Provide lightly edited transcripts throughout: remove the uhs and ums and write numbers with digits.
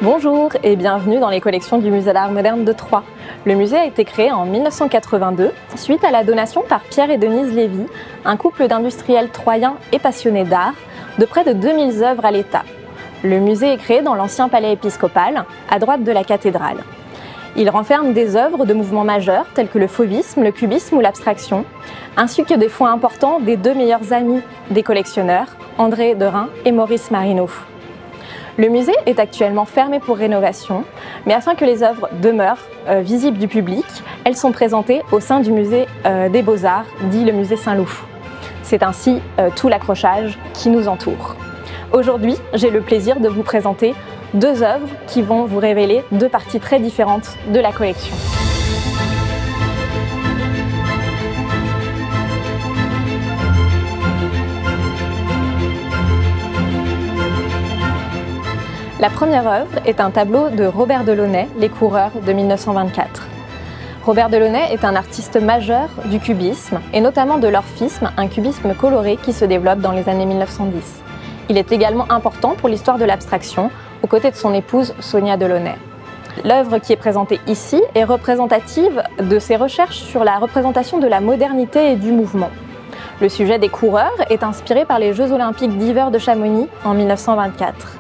Bonjour et bienvenue dans les collections du Musée d'Art moderne de Troyes. Le musée a été créé en 1982 suite à la donation par Pierre et Denise Lévy, un couple d'industriels troyens et passionnés d'art, de près de 2000 œuvres à l'État. Le musée est créé dans l'ancien palais épiscopal, à droite de la cathédrale. Il renferme des œuvres de mouvements majeurs tels que le fauvisme, le cubisme ou l'abstraction, ainsi que des fonds importants des deux meilleurs amis des collectionneurs, André Derain et Maurice Marino. Le musée est actuellement fermé pour rénovation, mais afin que les œuvres demeurent visibles du public, elles sont présentées au sein du musée des Beaux-Arts, dit le musée Saint-Loup. C'est ainsi tout l'accrochage qui nous entoure. Aujourd'hui, j'ai le plaisir de vous présenter deux œuvres qui vont vous révéler deux parties très différentes de la collection. La première œuvre est un tableau de Robert Delaunay, Les Coureurs de 1924. Robert Delaunay est un artiste majeur du cubisme et notamment de l'orphisme, un cubisme coloré qui se développe dans les années 1910. Il est également important pour l'histoire de l'abstraction, aux côtés de son épouse Sonia Delaunay. L'œuvre qui est présentée ici est représentative de ses recherches sur la représentation de la modernité et du mouvement. Le sujet des coureurs est inspiré par les Jeux olympiques d'hiver de Chamonix en 1924.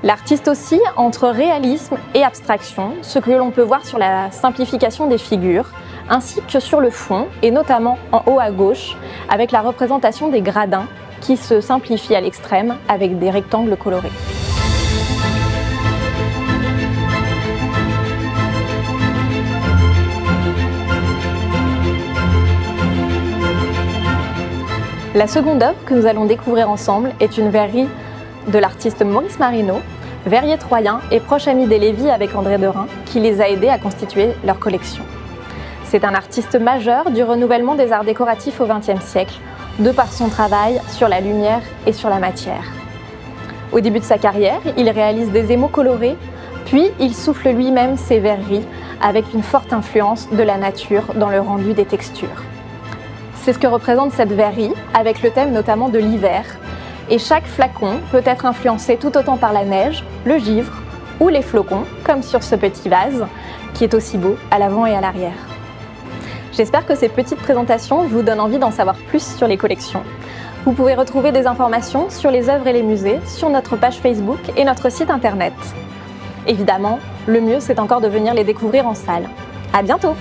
L'artiste oscille entre réalisme et abstraction, ce que l'on peut voir sur la simplification des figures, ainsi que sur le fond, et notamment en haut à gauche, avec la représentation des gradins qui se simplifient à l'extrême avec des rectangles colorés. La seconde œuvre que nous allons découvrir ensemble est une verrerie de l'artiste Maurice Marino, verrier troyen et proche ami des Lévy avec André Derain, qui les a aidés à constituer leur collection. C'est un artiste majeur du renouvellement des arts décoratifs au XXe siècle, de par son travail sur la lumière et sur la matière. Au début de sa carrière, il réalise des émaux colorés, puis il souffle lui-même ses verreries avec une forte influence de la nature dans le rendu des textures. C'est ce que représente cette verrerie, avec le thème notamment de l'hiver, et chaque flacon peut être influencé tout autant par la neige, le givre ou les flocons, comme sur ce petit vase, qui est aussi beau à l'avant et à l'arrière. J'espère que ces petites présentations vous donnent envie d'en savoir plus sur les collections. Vous pouvez retrouver des informations sur les œuvres et les musées sur notre page Facebook et notre site internet. Évidemment, le mieux c'est encore de venir les découvrir en salle. À bientôt!